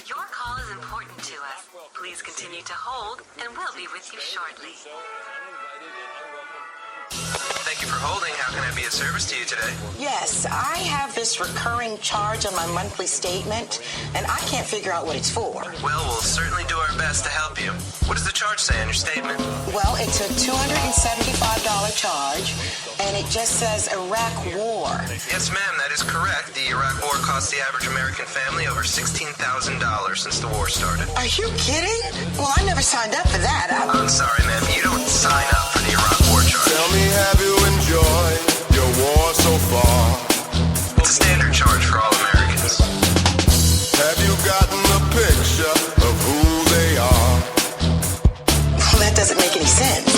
Your call is important to us. Please continue to hold, and we'll be with you shortly. Thank you for holding. How can I be of service to you today? Yes, I have this recurring charge on my monthly statement, and I can't figure out what it's for. Well, we'll certainly do our best to help you. What does the charge say on your statement? Well, it's a $275 charge, and it just says Iraq War. Yes, ma'am, that is correct. The Iraq War cost the average American family over $16,000 since the war started. Are you kidding? Well, I never signed up for that. I'm sorry, ma'am. You don't sign up for the Iraq War charge. Tell me, have you enjoyed your war so far? It's a standard charge for all Americans. Have you gotten a picture of who they are? Well, that doesn't make any sense.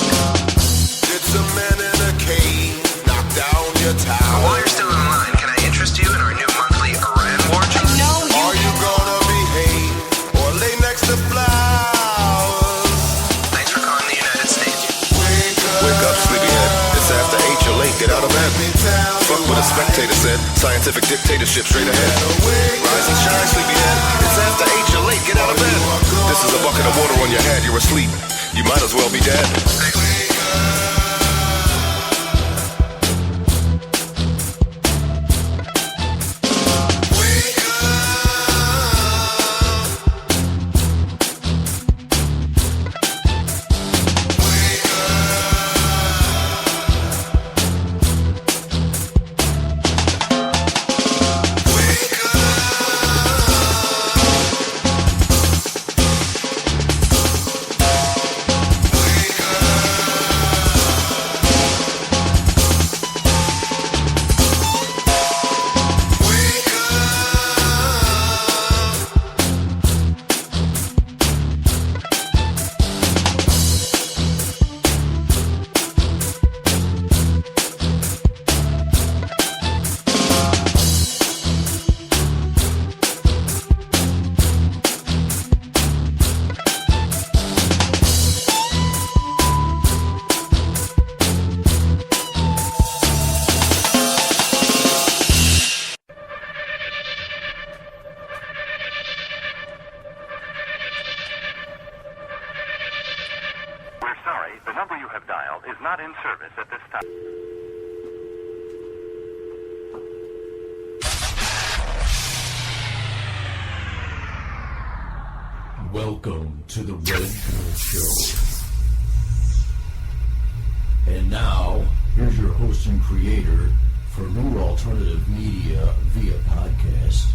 Did some men in a cave knock down your tower? While you're still in line, can I interest you in our new monthly Iran War charge? No, Are you gonna behave or lay next to flowers? Thanks for calling the United States. Wake up, sleepyhead. It's after 8, you're late. Get out of bed. Fuck what a spectator said. Scientific dictatorship straight ahead. Rise and shine, sleepyhead. It's after 8, you're late. Get out of bed. This is a bucket of water on your head. You're asleep. You might as well be dead. We're sorry, the number you have dialed is not in service at this time. Welcome to the Red Pill Show. And now, here's your host and creator for New Alternative Media via podcast.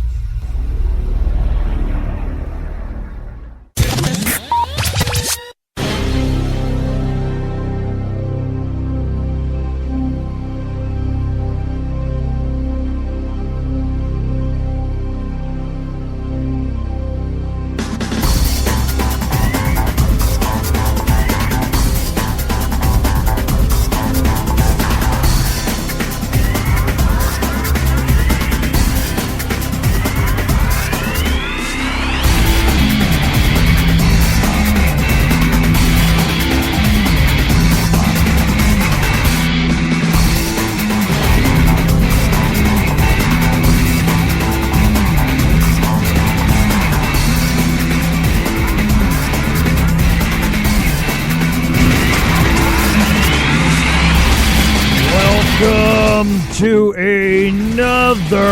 Welcome to another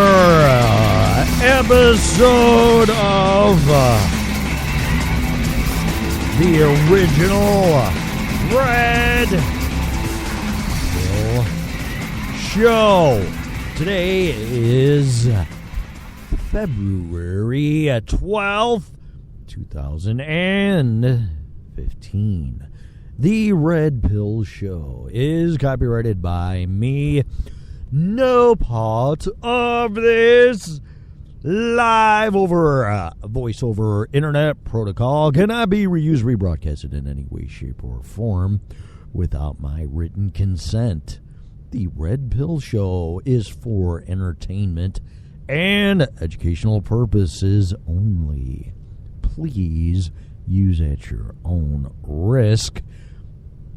episode of the original Red Pill Show. Today is February 12th, 2015. The Red Pill Show is copyrighted by me. No part of this live over voice over internet protocol cannot be reused, rebroadcasted in any way, shape, or form without my written consent. The Red Pill Show is for entertainment and educational purposes only. Please use at your own risk.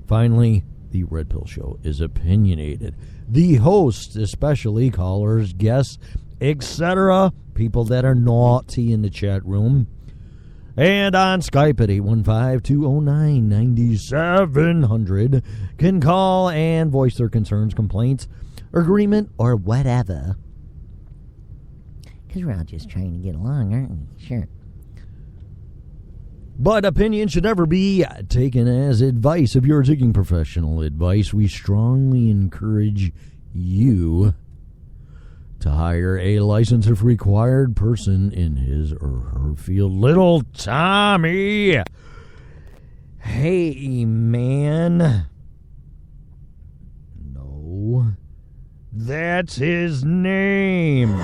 Finally, the Red Pill Show is opinionated. The host, especially callers, guests, etc. People that are naughty in the chat room. And on Skype at 815-209-9700 can call and voice their concerns, complaints, agreement, or whatever. Because we're all just trying to get along, aren't we? Sure. But opinion should never be taken as advice. If you're taking professional advice, we strongly encourage you to hire a licensed if required person in his or her field. Little Tommy. Hey, man. No. That's his name.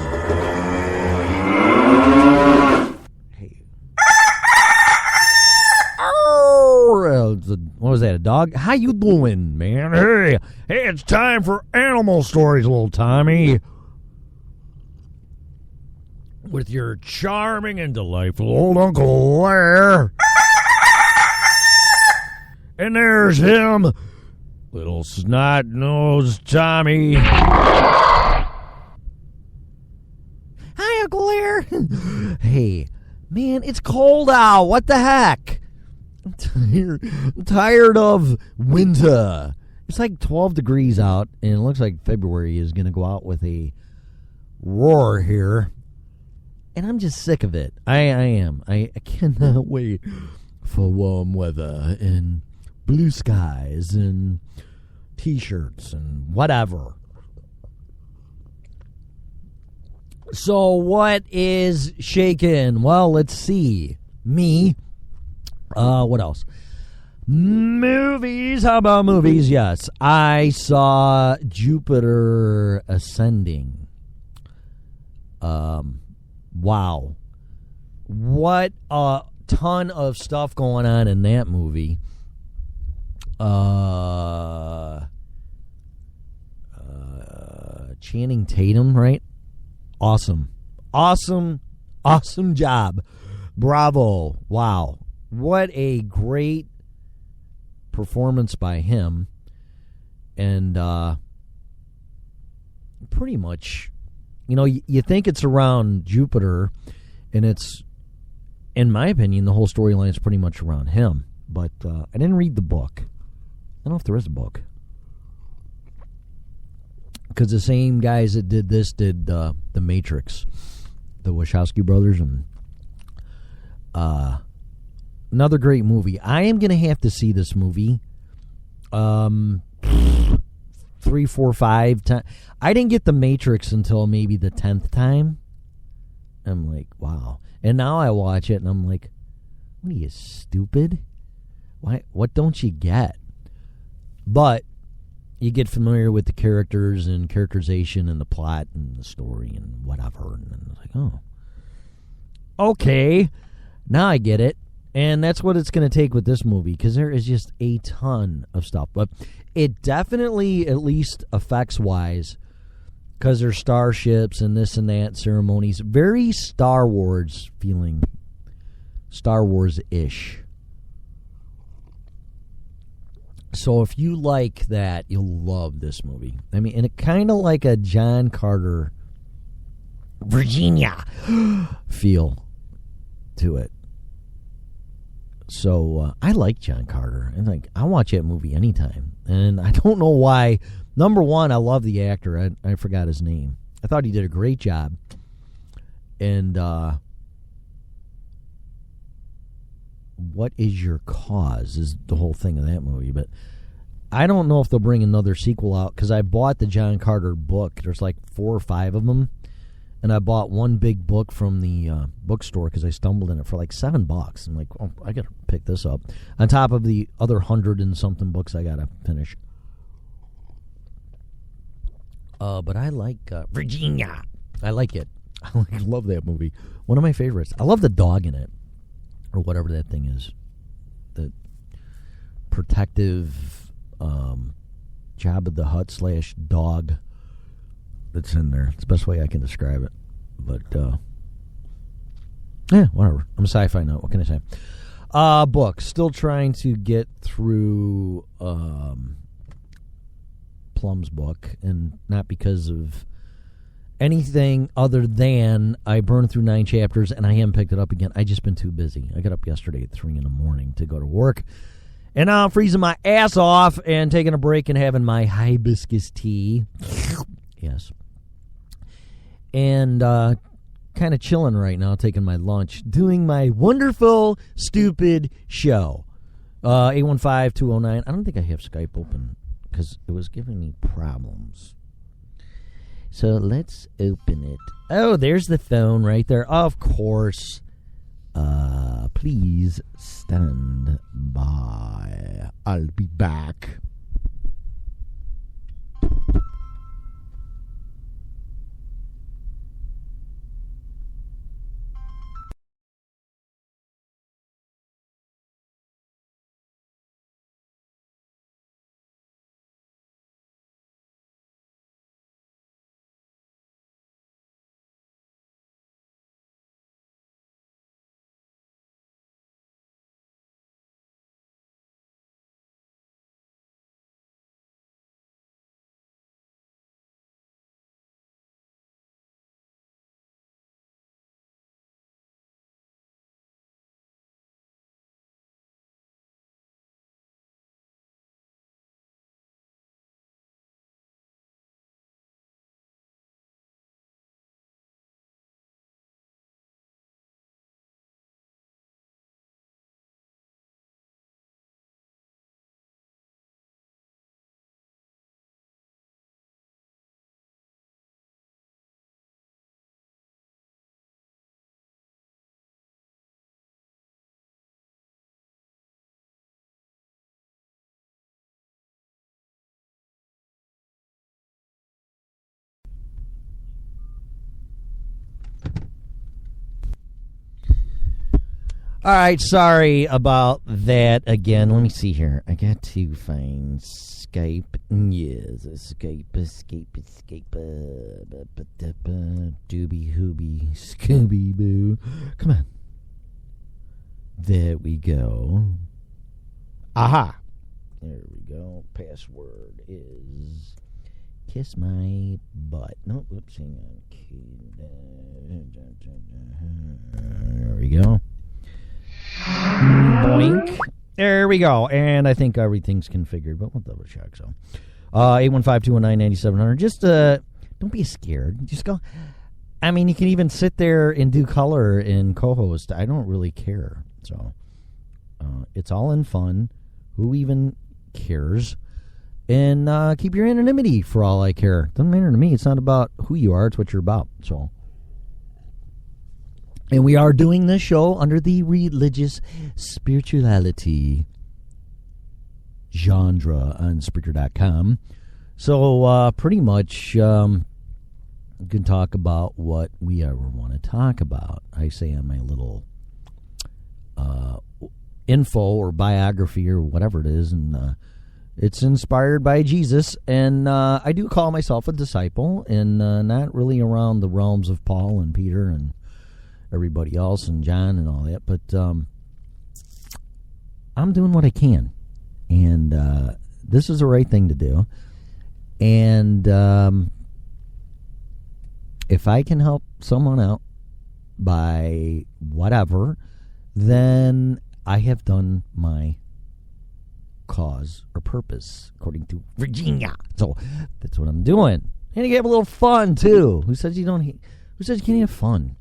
Hey. Oh, what was that, a dog? How you doing, man? Hey, it's time for animal stories, little Tommy. With your charming and delightful old Uncle Lair. And there's him, little snot-nosed Tommy. Hi, Uncle Lair. Hey, man, it's cold out. What the heck? I'm tired of winter. It's like 12 degrees out, and it looks like February is going to go out with a roar here. And I'm just sick of it. I am. I cannot wait for warm weather and blue skies and T-shirts and whatever. So what is shaking? Well, let's see. Me. What else? Movies. How about movies? Yes. I saw Jupiter Ascending. Wow. What a ton of stuff going on in that movie. Channing Tatum, right? Awesome job. Bravo. Wow. What a great performance by him. And pretty much, you know, you think it's around Jupiter, and it's, in my opinion, the whole storyline is pretty much around him. But I didn't read the book. I don't know if there is a book. Because the same guys that did this did The Matrix, the Wachowski brothers, and another great movie. I am going to have to see this movie 3, 4, 5 times. I didn't get The Matrix until maybe the 10th time. I'm like, wow. And now I watch it, and I'm like, what are you, stupid? Why? What don't you get? But you get familiar with the characters and characterization and the plot and the story and whatever. And then it's like, oh, okay, now I get it. And that's what it's going to take with this movie, because there is just a ton of stuff. But it definitely, at least effects-wise, because there's starships and this and that ceremonies, very Star Wars feeling, Star Wars-ish. So if you like that, you'll love this movie. I mean, and it kind of like a John Carter, Virginia feel to it. So I like John Carter, and like I watch that movie anytime. And I don't know why. Number one, I love the actor. I forgot his name. I thought he did a great job. And what is your cause is the whole thing of that movie. But I don't know if they'll bring another sequel out, because I bought the John Carter book. There's like 4 or 5 of them. And I bought one big book from the bookstore because I stumbled in it for like $7. I'm like, oh, I got to pick this up. On top of the other 100 and something books I got to finish. But I like Virginia. I like it. I love that movie. One of my favorites. I love the dog in it, or whatever that thing is. The protective Jabba the Hutt / dog that's in there. It's the best way I can describe it. But, yeah, whatever. I'm a sci-fi nut. What can I say? Book. Still trying to get through Plum's book, and not because of anything other than I burned through 9 chapters and I haven't picked it up again. I just been too busy. I got up yesterday at 3 in the morning to go to work. And now I'm freezing my ass off and taking a break and having my hibiscus tea. Yes. And kind of chilling right now, taking my lunch, doing my wonderful, stupid show. 815-209. I don't think I have Skype open because it was giving me problems. So let's open it. Oh, there's the phone right there. Of course. Please stand by. I'll be back. All right, sorry about that again. Let me see here. I got to find Skype. Yes, Skype. Doobie hoobie, Scooby Boo. Come on. There we go. Aha. There we go. Password is kiss my butt. No, whoops, hang on. There we go. Boink. There we go. And I think everything's configured, but we'll double check. So 815-219-9700. Just don't be scared. Just go. I mean, you can even sit there and do color and co-host. I don't really care. So it's all in fun. Who even cares? And keep your anonymity for all I care. Doesn't matter to me. It's not about who you are. It's what you're about. So. And we are doing this show under the religious spirituality genre on Spreaker.com. So pretty much we can talk about what we ever want to talk about. I say on my little info or biography or whatever it is, and it's inspired by Jesus. And I do call myself a disciple, and not really around the realms of Paul and Peter and everybody else and John and all that, but I'm doing what I can, and this is the right thing to do. And if I can help someone out by whatever, then I have done my cause or purpose, according to Virginia. So that's what I'm doing. And you have a little fun too. Who says you don't? Who says you can't have fun?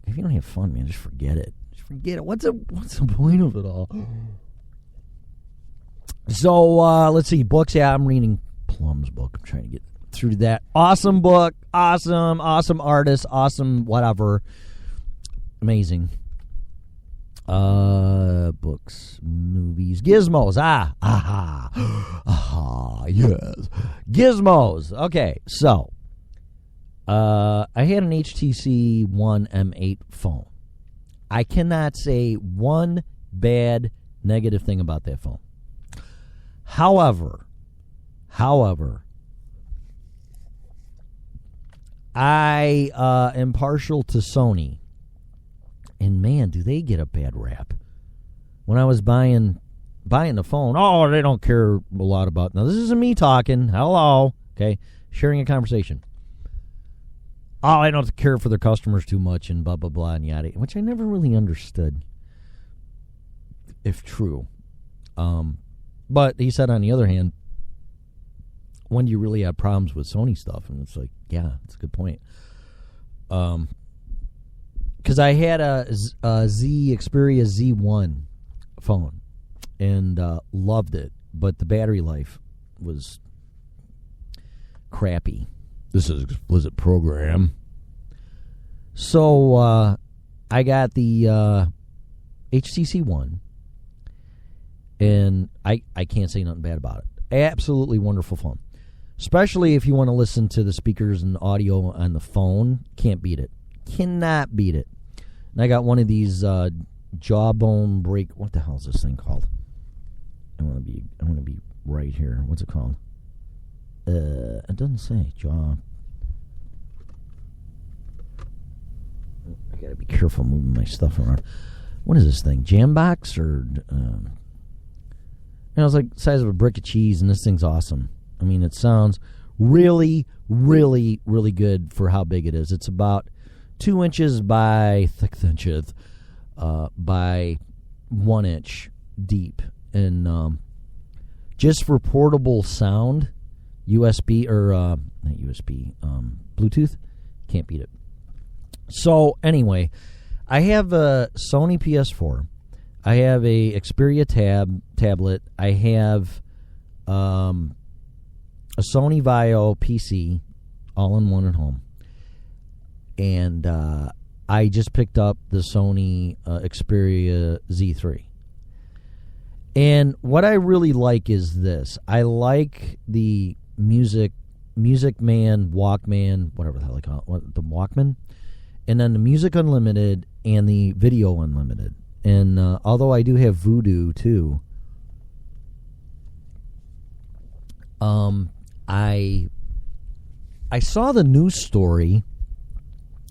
If you don't have fun, man, just forget it. Just forget it. What's the point of it all? So let's see. Books. Yeah, I'm reading Plum's book. I'm trying to get through that. Awesome book. Awesome artist. Awesome whatever. Amazing. Books, movies, gizmos. Yes, gizmos. Okay, so I had an HTC One M8 phone. I cannot say one bad negative thing about that phone. However, I am partial to Sony. And man, do they get a bad rap. When I was buying the phone, oh, they don't care a lot about. Now, this isn't me talking. Hello. Okay. Sharing a conversation. I don't care for their customers too much and blah, blah, blah, and yada, which I never really understood, if true. But he said, on the other hand, when do you really have problems with Sony stuff? And it's like, yeah, that's a good point. Because I had a Xperia Z1 phone and loved it, but the battery life was crappy. This is explicit program. So I got the HTC One, and I can't say nothing bad about it. Absolutely wonderful phone. Especially if you want to listen to the speakers and audio on the phone. Can't beat it. Cannot beat it. And I got one of these jawbone break. What the hell is this thing called? I want to be right here. What's it called? It doesn't say jaw. I gotta be careful moving my stuff around. What is this thing? Jambox or? It's like the size of a brick of cheese, and this thing's awesome. I mean, it sounds really, really, really good for how big it is. It's about 2 inches by 6 inches by 1 inch deep, and just for portable sound. USB or not USB, Bluetooth, can't beat it. So anyway, I have a Sony PS4, I have a Xperia tablet, I have a Sony Vaio PC, all in one at home, and I just picked up the Sony Xperia Z3. And what I really like is this. I like the Music Man, Walkman, whatever the hell they call it, the Walkman, and then the Music Unlimited and the Video Unlimited. And although I do have Voodoo too, I saw the news story.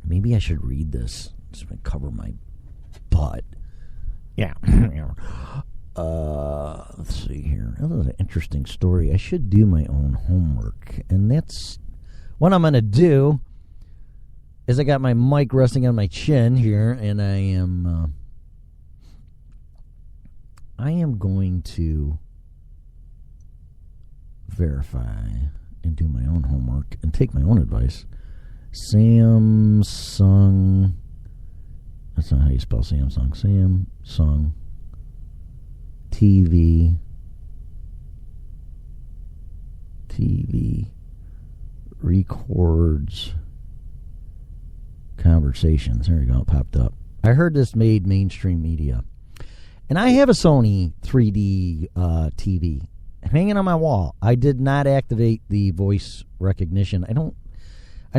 Maybe I should read this. Just gonna cover my butt. Yeah. Let's see here. That was an interesting story. I should do my own homework, and that's what I'm going to do. Is I got my mic resting on my chin here, and I am going to verify and do my own homework and take my own advice. Samsung. That's not how you spell Samsung. Samsung TV records conversations. There you go. It popped up. I heard this made mainstream media. And I have a Sony 3D TV hanging on my wall. I did not activate the voice recognition. I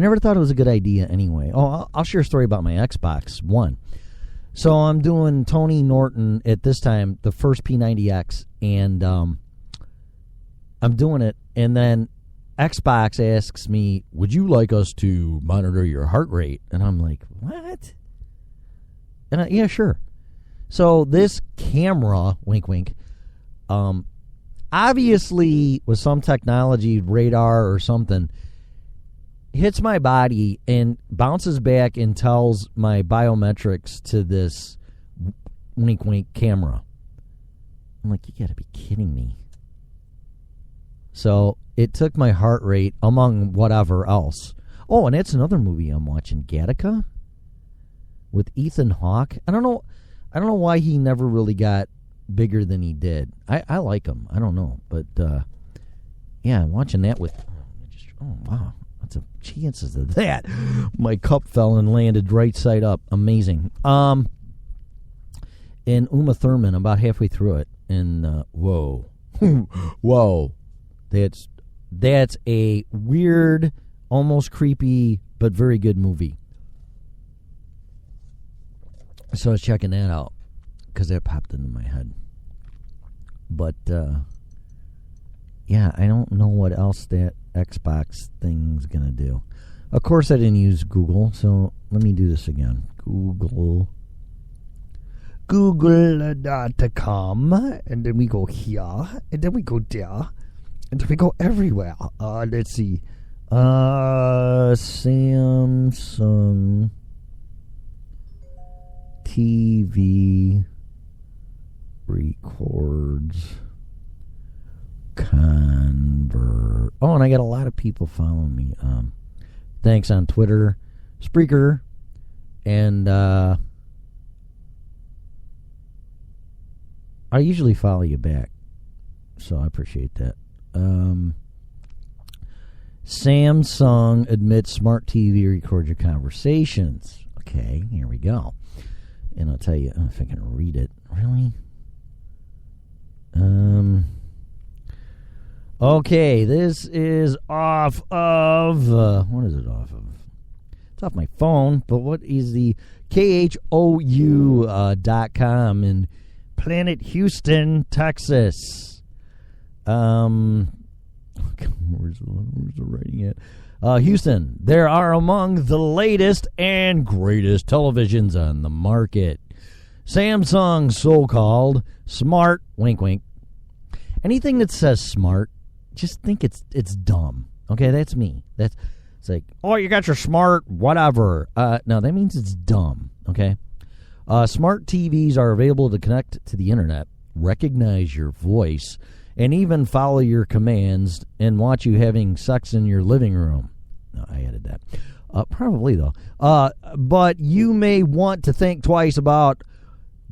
never thought it was a good idea anyway. Oh, I'll share a story about my Xbox One. So I'm doing Tony Norton at this time, the first P90X, and I'm doing it, and then Xbox asks me, would you like us to monitor your heart rate? And I'm like, what? And yeah, sure. So this camera, wink, wink, obviously with some technology, radar or something, hits my body and bounces back and tells my biometrics to this wink wink camera. I'm like, you gotta be kidding me. So it took my heart rate among whatever else. Oh, and it's another movie I'm watching, Gattaca, with Ethan Hawke. I don't know why he never really got bigger than he did. I like him. I don't know, but yeah, I'm watching that with. Oh wow. What's the chances of that? My cup fell and landed right side up. Amazing. And Uma Thurman, about halfway through it, and whoa, whoa, that's a weird, almost creepy, but very good movie. So I was checking that out because that popped into my head. But yeah, I don't know what else that Xbox thing's gonna do. Of course, I didn't use Google, so let me do this again. Google.com, and then we go here, and then we go there, and then we go everywhere. Let's see. Samsung TV records convert. Oh, and I got a lot of people following me. Thanks on Twitter, Spreaker, and I usually follow you back, so I appreciate that. Samsung admits smart TV records your conversations. Okay, here we go. And I'll tell you if I can read it. Really? Okay, this is off of... what is it off of? It's off my phone, but what is the KHOU.com in Planet Houston, Texas? Where's the writing at? Houston, there are among the latest and greatest televisions on the market. Samsung's so-called smart, wink wink. Anything that says smart, just think it's dumb. Okay, that's me. It's like, oh, you got your smart whatever. No, that means it's dumb. Okay. Smart TVs are available to connect to the internet, recognize your voice, and even follow your commands and watch you having sex in your living room. No, I added that. Probably, though. But you may want to think twice about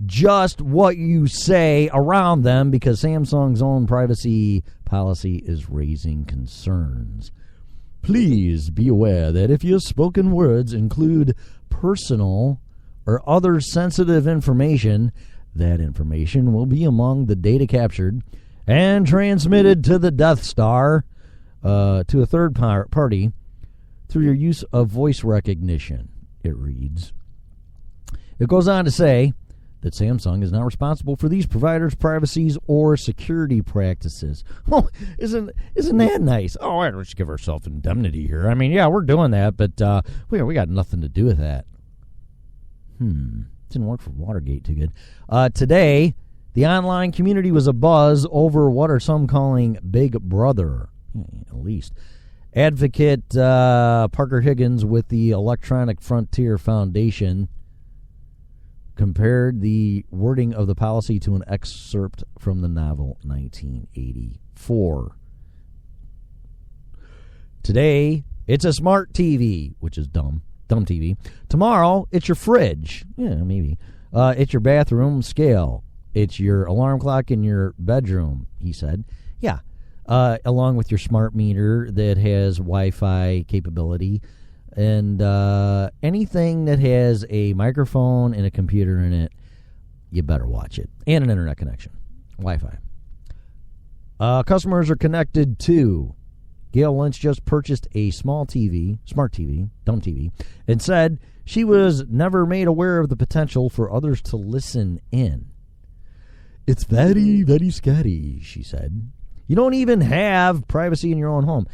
just what you say around them because Samsung's own privacy policy is raising concerns. Please be aware that if your spoken words include personal or other sensitive information, that information will be among the data captured and transmitted to the Death Star to a third party through your use of voice recognition, it reads. It goes on to say that Samsung is not responsible for these providers' privacies or security practices. Oh, isn't that nice? Oh, I don't just give ourselves indemnity here. I mean, yeah, we're doing that, but we got nothing to do with that. Didn't work for Watergate too good. Today, the online community was abuzz over what are some calling Big Brother, at least. Advocate Parker Higgins with the Electronic Frontier Foundation compared the wording of the policy to an excerpt from the novel 1984. Today, it's a smart TV, which is dumb TV. Tomorrow, it's your fridge. Yeah, maybe. It's your bathroom scale. It's your alarm clock in your bedroom, he said. Yeah. Along with your smart meter that has Wi-Fi capability. And anything that has a microphone and a computer in it, you better watch it. And an internet connection. Wi-Fi. Customers are connected to... Gail Lynch just purchased a smart TV, dumb TV, and said she was never made aware of the potential for others to listen in. It's very, very scary, she said. You don't even have privacy in your own home.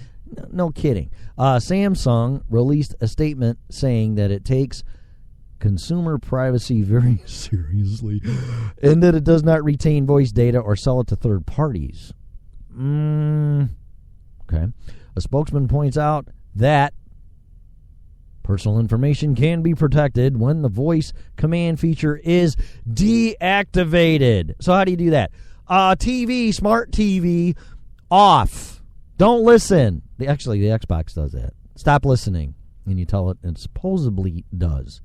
No kidding. Samsung released a statement saying that it takes consumer privacy very seriously and that it does not retain voice data or sell it to third parties. Okay. A spokesman points out that personal information can be protected when the voice command feature is deactivated. So how do you do that? Smart TV, off. Don't listen. Actually, the Xbox does that. Stop listening. And you tell it, and it supposedly does.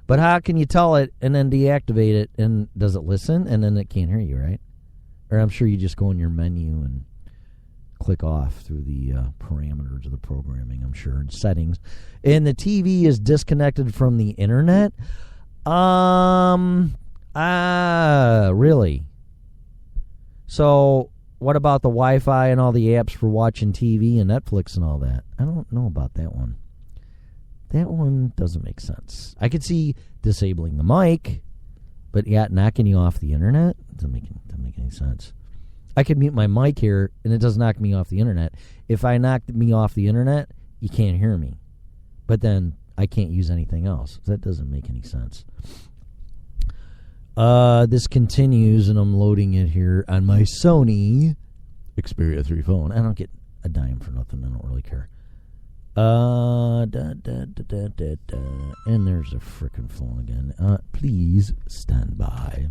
But how can you tell it and then deactivate it, and does it listen, and then it can't hear you, right? Or I'm sure you just go in your menu and click off through the parameters of the programming, I'm sure, and settings. And the TV is disconnected from the internet? Really? So what about the Wi-Fi and all the apps for watching TV and Netflix and all that? I don't know about that one. That one doesn't make sense. I could see disabling the mic, but yeah, knocking you off the internet doesn't make any sense. I could mute my mic here, and it does knock me off the internet. If I knocked me off the internet, you can't hear me. But then I can't use anything else. That doesn't make any sense. This continues, and I'm loading it here on my Sony Xperia 3 phone. I don't get a dime for nothing. I don't really care. And there's a frickin' phone again. Please stand by.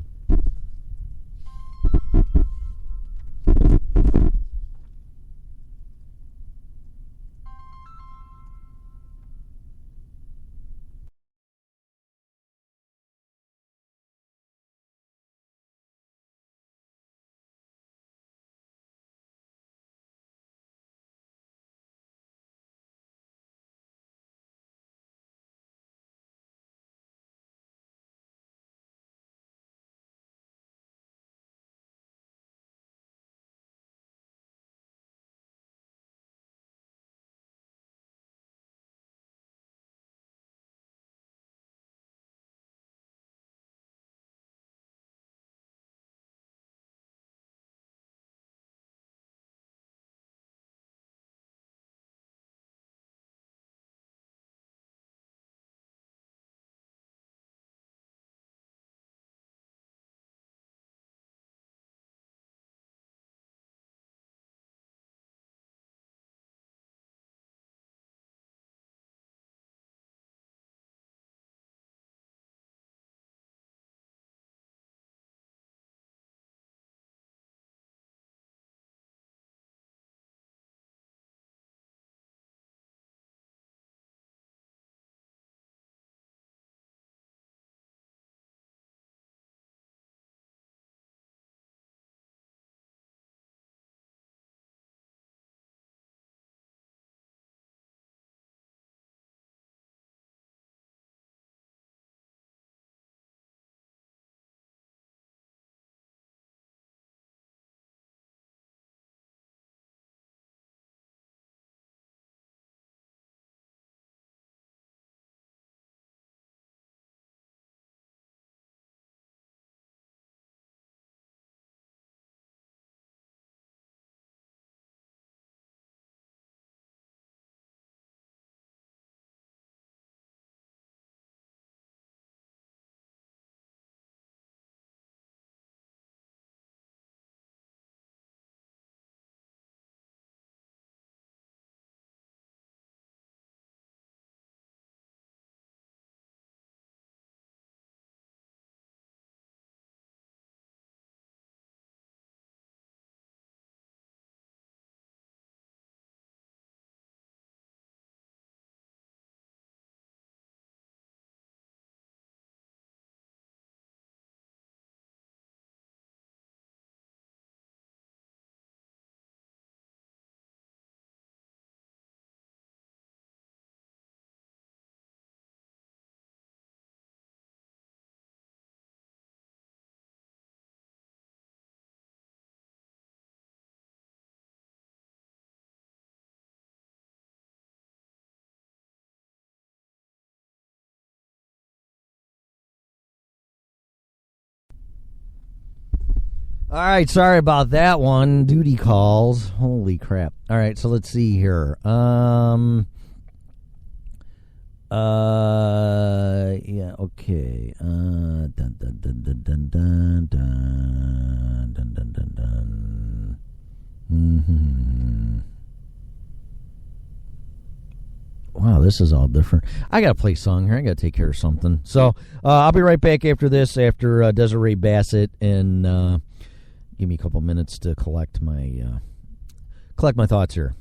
All right, sorry about that one. Duty calls. Holy crap. All right, so let's see here. Yeah, okay. Dun dun dun dun dun dun dun dun dun dun dun. Mm-hmm. Wow, this is all different. I got to play a song here. I got to take care of something. So I'll be right back after this, after Desiree Bassett, and give me a couple minutes to collect my thoughts here.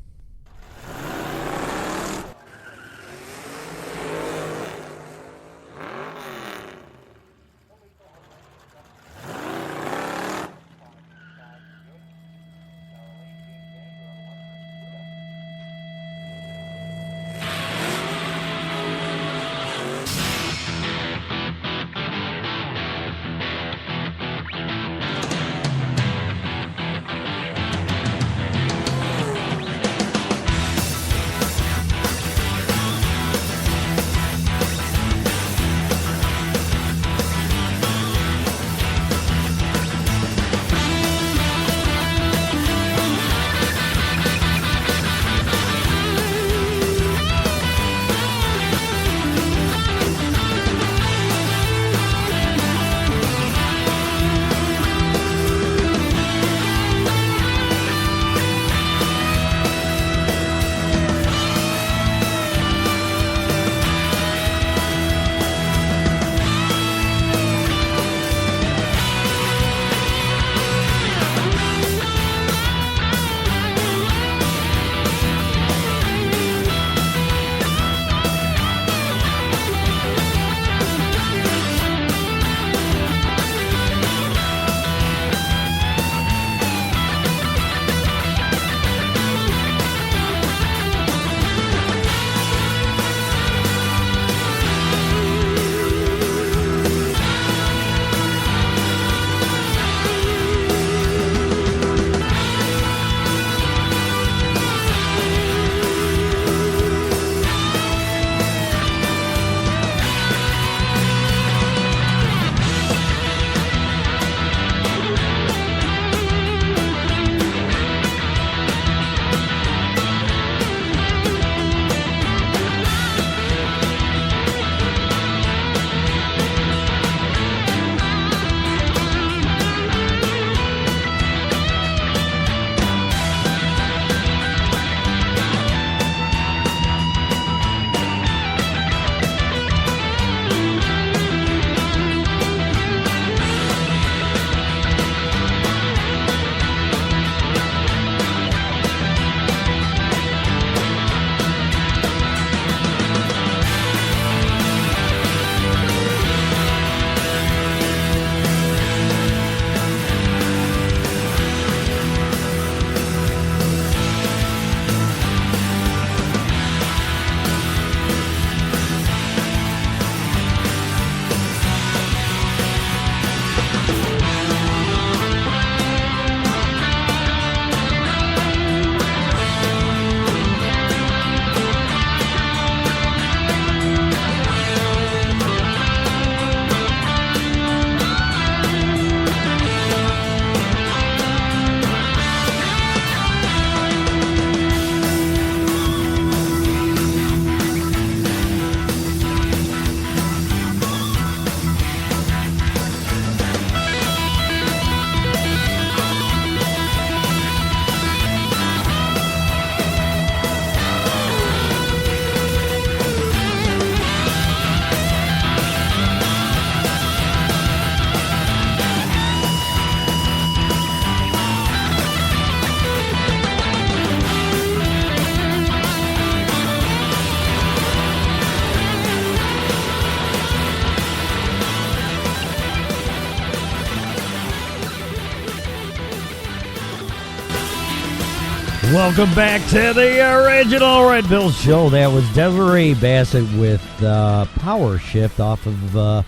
Welcome back to the original Red Pill Show. That was Desiree Bassett with Power Shift off of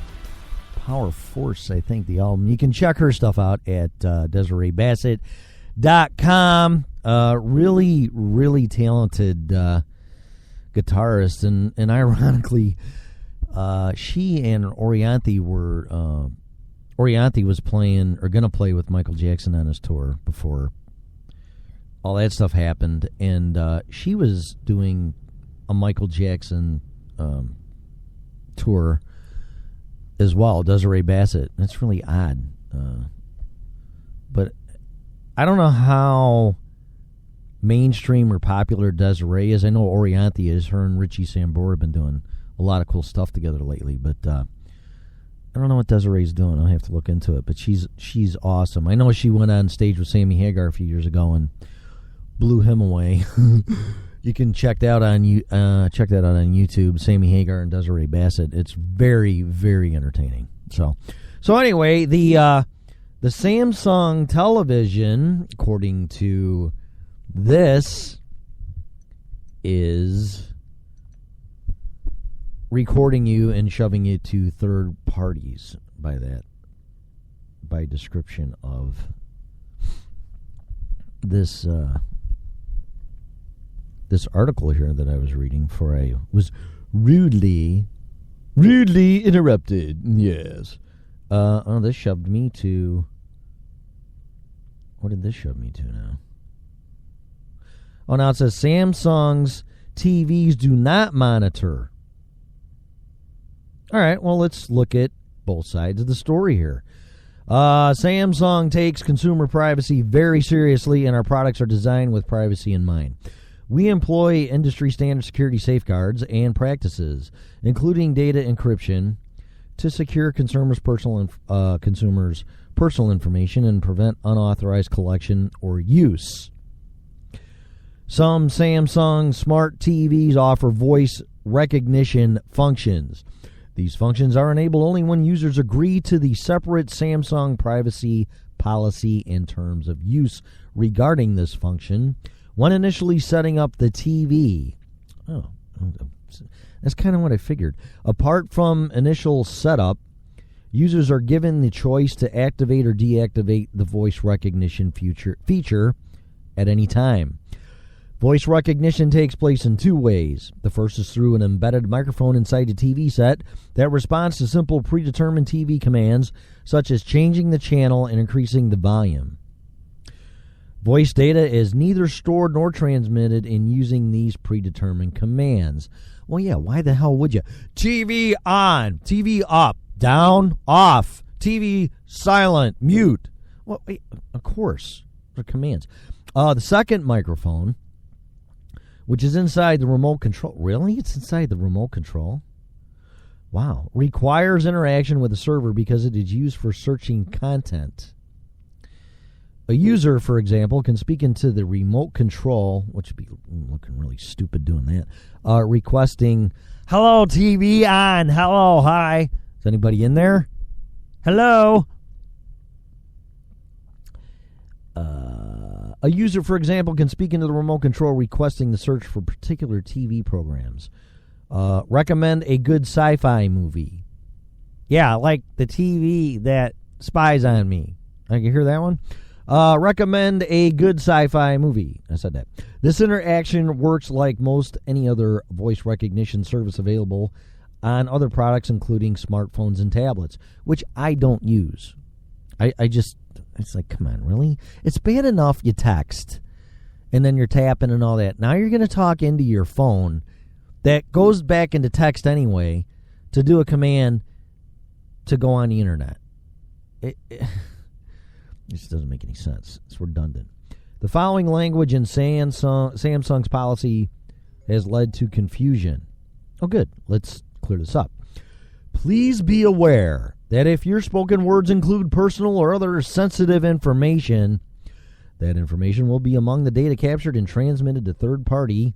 Power Force, I think, the album. You can check her stuff out at DesireeBassett.com. Really, really talented guitarist. And ironically, she and Orianthi were... Orianthi was playing, or going to play with Michael Jackson on his tour before all that stuff happened, and she was doing a Michael Jackson tour as well, Desiree Bassett. That's really odd. But I don't know how mainstream or popular Desiree is. I know Orianthi is. Her and Richie Sambora have been doing a lot of cool stuff together lately, but I don't know what Desiree's doing. I'll have to look into it, but she's awesome. I know she went on stage with Sammy Hagar a few years ago and blew him away. You can check that out on YouTube. Sammy Hagar and Desiree Bassett. It's very, very entertaining. So anyway, the Samsung television, according to this, is recording you and shoving it to third parties by description of this this article here that I was reading before I was rudely interrupted. Yes. This shoved me to... What did this shove me to now? Oh, now it says Samsung's TVs do not monitor. All right, well, let's look at both sides of the story here. Samsung takes consumer privacy very seriously, and our products are designed with privacy in mind. We employ industry standard security safeguards and practices, including data encryption, to secure consumers' personal information and prevent unauthorized collection or use. Some Samsung smart TVs offer voice recognition functions. These functions are enabled only when users agree to the separate Samsung privacy policy and terms of use regarding this function when initially setting up the TV. Oh, that's kind of what I figured. Apart from initial setup, users are given the choice to activate or deactivate the voice recognition feature at any time. Voice recognition takes place in two ways. The first is through an embedded microphone inside the TV set that responds to simple predetermined TV commands, such as changing the channel and increasing the volume. Voice data is neither stored nor transmitted in using these predetermined commands. Well, yeah, why the hell would you? TV on, TV up, down, off, TV silent, mute. Well, of course, they're commands. The second microphone, which is inside the remote control. Really? It's inside the remote control? Wow. Requires interaction with the server because it is used for searching content. A user, for example, can speak into the remote control, which would be looking really stupid doing that, requesting, "Hello, TV on. Hello, hi. Is anybody in there? Hello?" A user, for example, can speak into the remote control requesting the search for particular TV programs. Recommend a good sci-fi movie. Yeah, like the TV that spies on me. I can hear that one. Recommend a good sci-fi movie. I said that. This interaction works like most any other voice recognition service available on other products, including smartphones and tablets, which I don't use. It's like, come on, really? It's bad enough you text, and then you're tapping and all that. Now you're going to talk into your phone that goes back into text anyway to do a command to go on the internet. It just doesn't make any sense. It's redundant. The following language in Samsung's policy has led to confusion. Oh, good. Let's clear this up. Please be aware that if your spoken words include personal or other sensitive information, that information will be among the data captured and transmitted to third party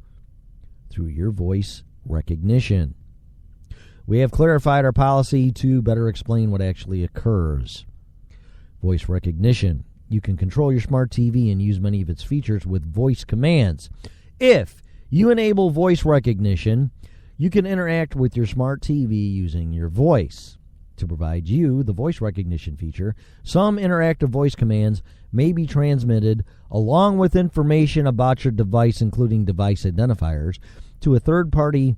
through your voice recognition. We have clarified our policy to better explain what actually occurs. Voice recognition. You can control your smart TV and use many of its features with voice commands. If you enable voice recognition, you can interact with your smart TV using your voice. To provide you the voice recognition feature, some interactive voice commands may be transmitted along with information about your device, including device identifiers, to a third-party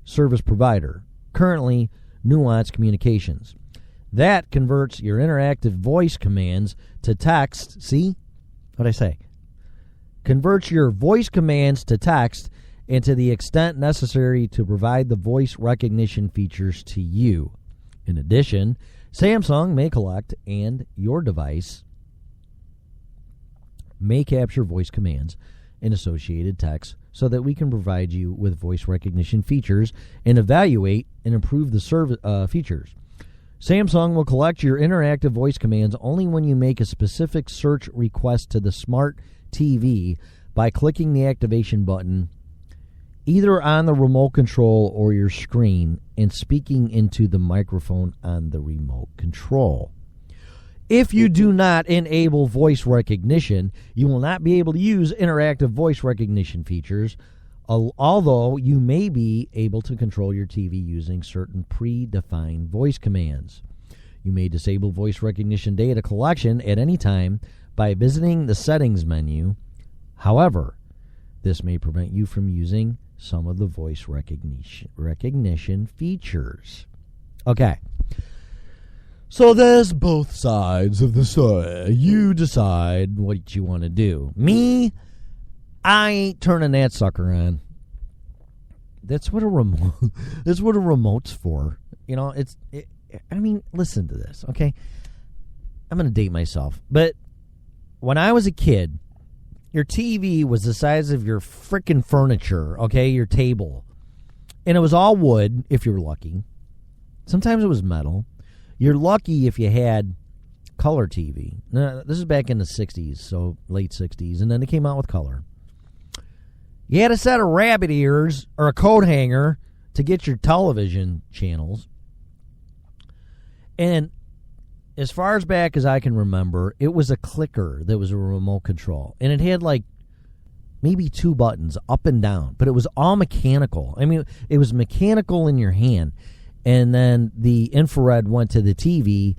service provider, currently Nuance Communications. That converts your interactive voice commands to text. See? What'd I say? Converts your voice commands to text and to the extent necessary to provide the voice recognition features to you. In addition, Samsung may collect and your device may capture voice commands and associated text so that we can provide you with voice recognition features and evaluate and improve the service features. Samsung will collect your interactive voice commands only when you make a specific search request to the smart TV by clicking the activation button either on the remote control or your screen and speaking into the microphone on the remote control. If you do not enable voice recognition, you will not be able to use interactive voice recognition features, although you may be able to control your TV using certain predefined voice commands. You may disable voice recognition data collection at any time by visiting the settings menu. However, this may prevent you from using some of the voice recognition features. Okay. So there's both sides of the story. You decide what you want to do. Me, I ain't turning that sucker on. That's what a remote. That's what a remote's for. You know, I mean, listen to this, okay? I'm going to date myself, but when I was a kid, your TV was the size of your frickin' furniture, okay, your table. And it was all wood, if you were lucky. Sometimes it was metal. You're lucky if you had color TV. Now, this is back in the 60s, so late 60s, and then they came out with color. You had a set of rabbit ears or a coat hanger to get your television channels. And as far as back as I can remember, it was a clicker that was a remote control. And it had like maybe 2 buttons up and down, but it was all mechanical. I mean, it was mechanical in your hand. And then the infrared went to the TV,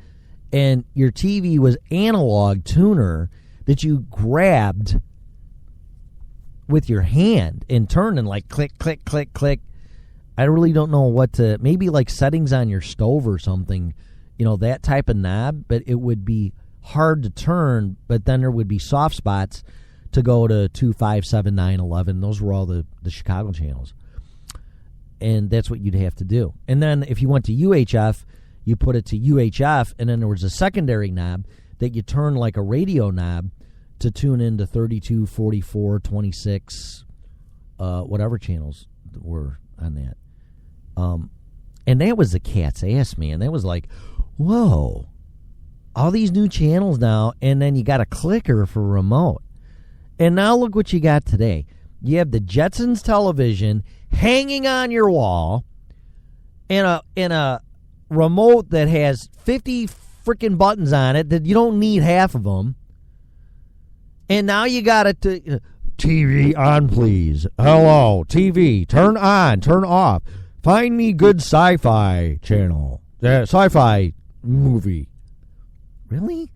and your TV was analog tuner that you grabbed with your hand and turned and like click, click, click, click. I really don't know what to, maybe like settings on your stove or something. You know, that type of knob, but it would be hard to turn, but then there would be soft spots to go to 2, 5, 7, 9, 11. Those were all the Chicago channels. And that's what you'd have to do. And then if you went to UHF, you put it to UHF, and then there was a secondary knob that you turn like a radio knob to tune into 32, 44, 26, whatever channels were on that. And that was the cat's ass, man. That was like, whoa, all these new channels now, and then you got a clicker for remote. And now look what you got today. You have the Jetsons television hanging on your wall in a remote that has 50 freaking buttons on it that you don't need half of them. And now you got it to TV on, please. Hello, TV, turn on, turn off. Find me good sci-fi channel. Sci-fi movie. Really?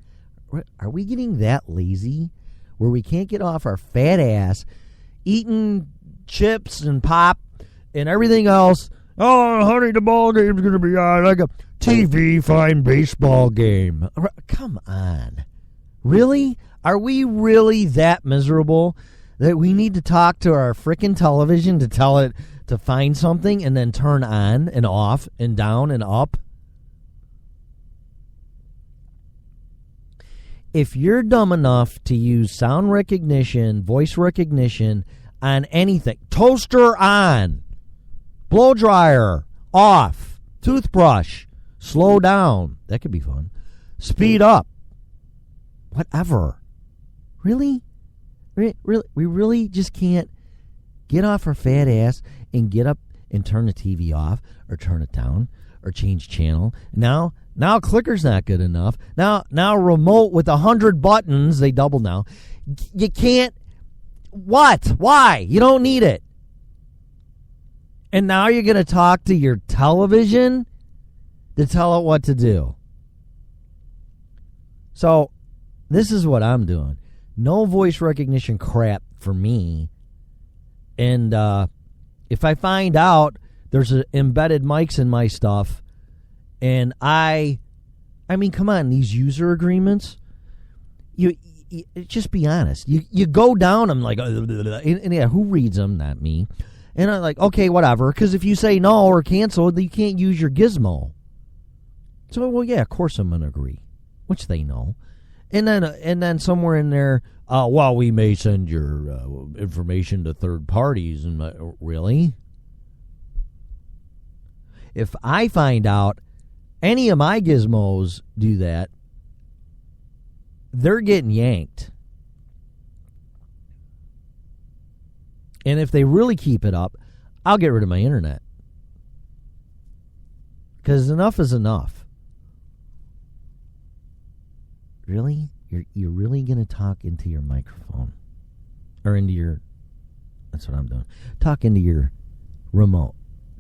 Are we getting that lazy where we can't get off our fat ass eating chips and pop and everything else? Oh, honey, the ball game's going to be on. Like a TV, fine baseball game. Come on. Really? Are we really that miserable that we need to talk to our frickin' television to tell it to find something and then turn on and off and down and up? If you're dumb enough to use sound recognition, voice recognition on anything, toaster on, blow dryer off, toothbrush, slow down, that could be fun, speed up, whatever. Really? We really just can't get off our fat ass and get up and turn the TV off or turn it down or change channel. Now clicker's not good enough. Now remote with 100 buttons, they double now. You can't. What? Why? You don't need it. And now you're going to talk to your television to tell it what to do. So this is what I'm doing. No voice recognition crap for me. And if I find out there's embedded mics in my stuff, and I mean, come on, these user agreements, you just be honest. You go down them like, and yeah, who reads them? Not me. And I'm like, okay, whatever. Because if you say no or cancel, you can't use your gizmo. So, well, yeah, of course I'm going to agree, which they know. And then somewhere in there, well, we may send your information to third parties. And really? If I find out any of my gizmos do that, they're getting yanked. And if they really keep it up, I'll get rid of my internet. Because enough is enough. Really? You're really going to talk into your microphone? Or into your... That's what I'm doing. Talk into your remote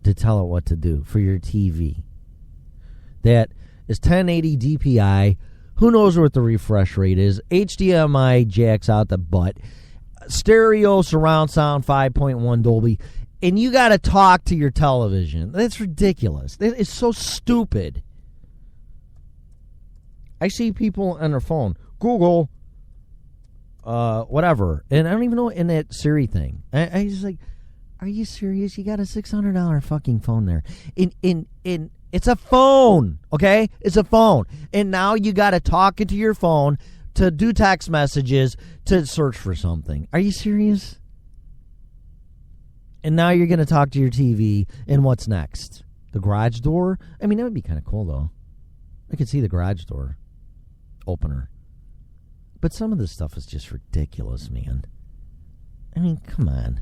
to tell it what to do for your TV. That is 1080 DPI. Who knows what the refresh rate is? HDMI jacks out the butt. Stereo surround sound 5.1 Dolby. And you got to talk to your television. That's ridiculous. It's so stupid. I see people on their phone, Google, whatever. And I don't even know in that Siri thing. I just like, are you serious? You got a $600 fucking phone there. It's a phone, okay? It's a phone. And now you got to talk into your phone to do text messages to search for something. Are you serious? And now you're going to talk to your TV, and what's next? The garage door? I mean, that would be kind of cool, though. I could see the garage door opener. But some of this stuff is just ridiculous, man. I mean, come on.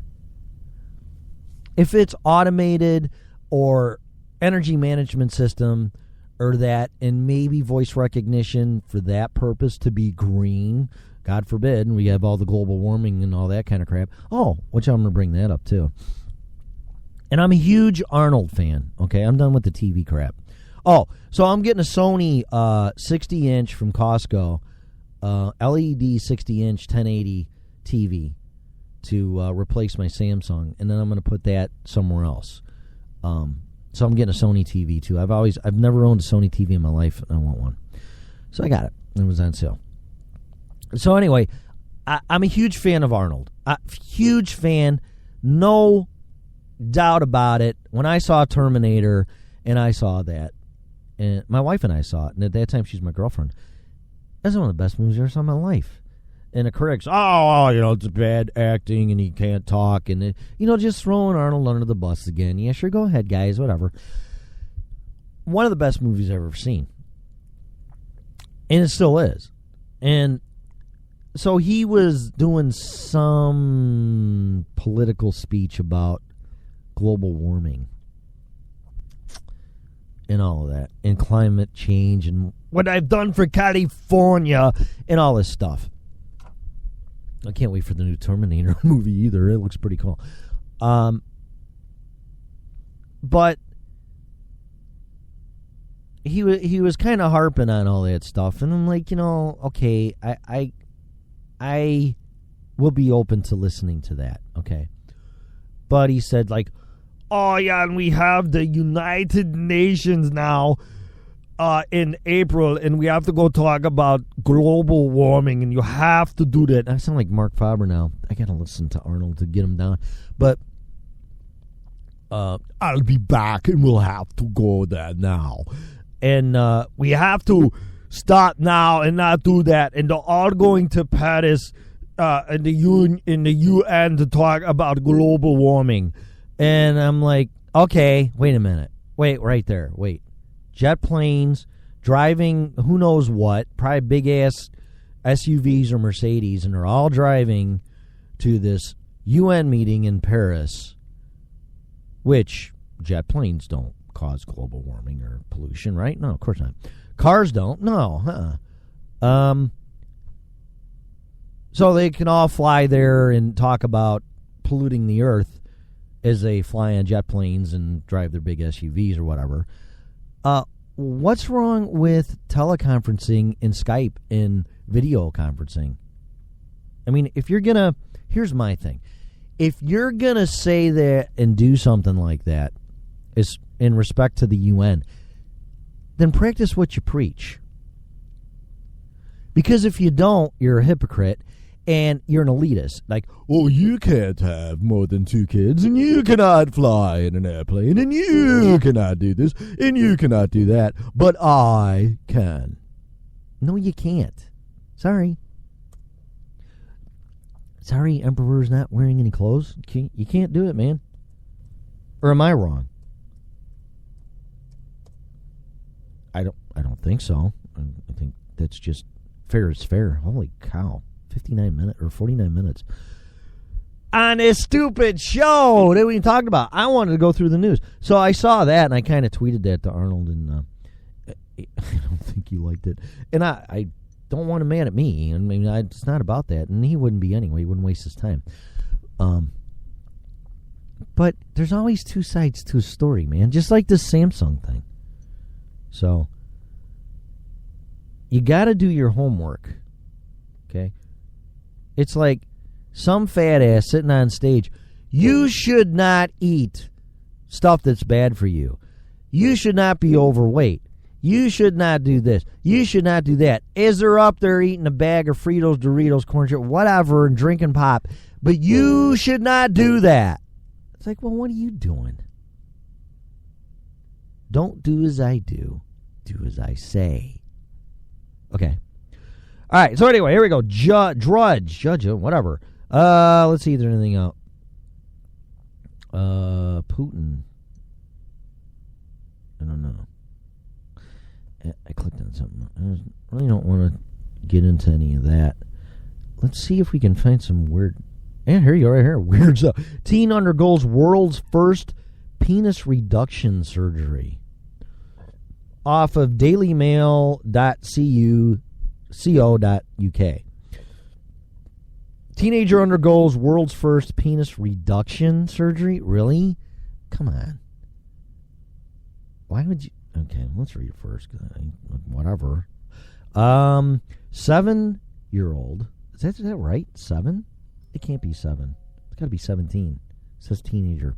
If it's automated or energy management system or that, and maybe voice recognition for that purpose to be green, God forbid, and we have all the global warming and all that kind of crap. Oh, which I'm going to bring that up too. And I'm a huge Arnold fan. Okay, I'm done with the TV crap. Oh, so I'm getting a Sony 60-inch from Costco, LED 60-inch 1080 TV to replace my Samsung, and then I'm going to put that somewhere else. So I'm getting a Sony TV too. I've never owned a Sony TV in my life, and I want one. So I got it. It was on sale. So anyway, I'm a huge fan of Arnold. Huge fan. No doubt about it. When I saw Terminator, and I saw that, and my wife and I saw it, and at that time she's my girlfriend. That's one of the best movies I ever saw in my life. And the critics, it's bad acting, and he can't talk, and just throwing Arnold under the bus again. Yeah, sure, go ahead, guys, whatever. One of the best movies I've ever seen, and it still is. And so he was doing some political speech about global warming and all of that, and climate change, and what I've done for California, and all this stuff. I can't wait for the new Terminator movie either. It looks pretty cool. But he was kind of harping on all that stuff, and I'm like, okay, I will be open to listening to that, okay. But he said, like, oh yeah, and we have the United Nations now in April, and we have to go talk about global warming, and you have to do that. I sound like Mark Faber now. I got to listen to Arnold to get him down. But I'll be back, and we'll have to go there now. And we have to start now and not do that. And they're all going to Paris in the UN to talk about global warming. And I'm like, okay, wait a minute. Wait, right there. Wait. Jet planes, driving who knows what, probably big-ass SUVs or Mercedes, and they're all driving to this UN meeting in Paris, which jet planes don't cause global warming or pollution, right? No, of course not. Cars don't. No. So they can all fly there and talk about polluting the earth as they fly on jet planes and drive their big SUVs or whatever. What's wrong with teleconferencing and Skype and video conferencing? I mean, if you're going to... Here's my thing. If you're going to say that and do something like that is in respect to the UN, then practice what you preach. Because if you don't, you're a hypocrite and you're an elitist. Like, oh, you can't have more than 2 kids, and you cannot fly in an airplane, and you cannot do this, and you cannot do that, but I can. No, you can't. Sorry. Sorry, Emperor's not wearing any clothes. You can't do it, man. Or am I wrong? I don't think so. I think that's just fair is fair. Holy cow. 49 minutes or 49 minutes on this stupid show that we talked about. I wanted to go through the news. So I saw that and I kind of tweeted that to Arnold, and I don't think he liked it. And I don't want him mad at me. I mean, it's not about that. And he wouldn't be anyway. He wouldn't waste his time. But there's always 2 sides to a story, man. Just like this Samsung thing. So you got to do your homework. Okay? It's like some fat ass sitting on stage. You should not eat stuff that's bad for you. You should not be overweight. You should not do this. You should not do that. As they're up there eating a bag of Fritos, Doritos, corn chips, whatever, and drinking pop. But you should not do that. It's like, well, what are you doing? Don't do as I do. Do as I say. Okay. All right, so anyway, here we go. Judge, whatever. Let's see if there's anything out. Putin. I don't know. I clicked on something. I really don't want to get into any of that. Let's see if we can find some weird... Yeah, here you go, right here. Weird stuff. Teen undergoes world's first penis reduction surgery. Off of dailymail.co.uk. Teenager undergoes world's first penis reduction surgery? Really? Come on. Why would you... Okay, let's read it first. Whatever. 7-year-old. Is that right? 7? It can't be 7. It's got to be 17. It says teenager.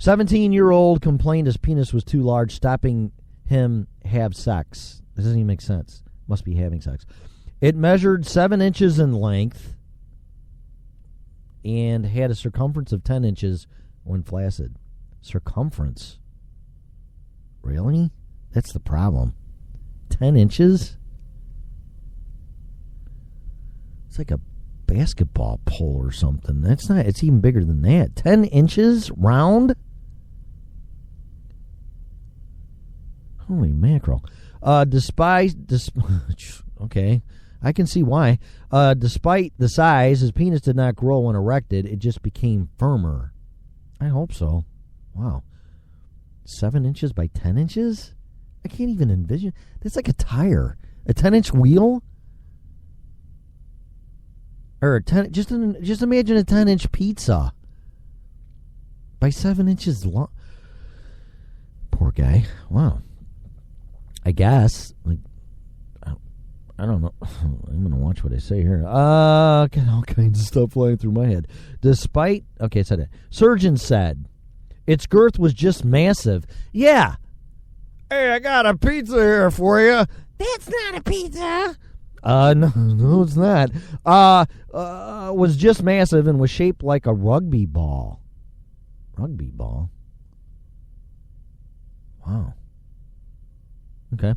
17-year-old complained his penis was too large, stopping him have sex. This doesn't even make sense. Must be having sex. It measured 7 inches in length and had a circumference of 10 inches when flaccid. Circumference. Really? That's the problem. 10 inches? It's like a basketball pole or something. That's not, it's even bigger than that. 10 inches round? Holy mackerel. Okay, I can see why. Despite the size, his penis did not grow when erected. It just became firmer. I hope so. Wow. 7 inches by 10 inches? I can't even envision. That's like a tire. A 10-inch wheel? Or a 10, just imagine a 10-inch pizza by 7 inches long. Poor guy. Wow. I guess. Like, I don't know. I'm going to watch what I say here. Got all kinds of stuff flying through my head. Despite, okay, it said it. Surgeon said its girth was just massive. Yeah. Hey, I got a pizza here for you. That's not a pizza. No, it's not. Was just massive and was shaped like a rugby ball. Rugby ball? Wow. Okay.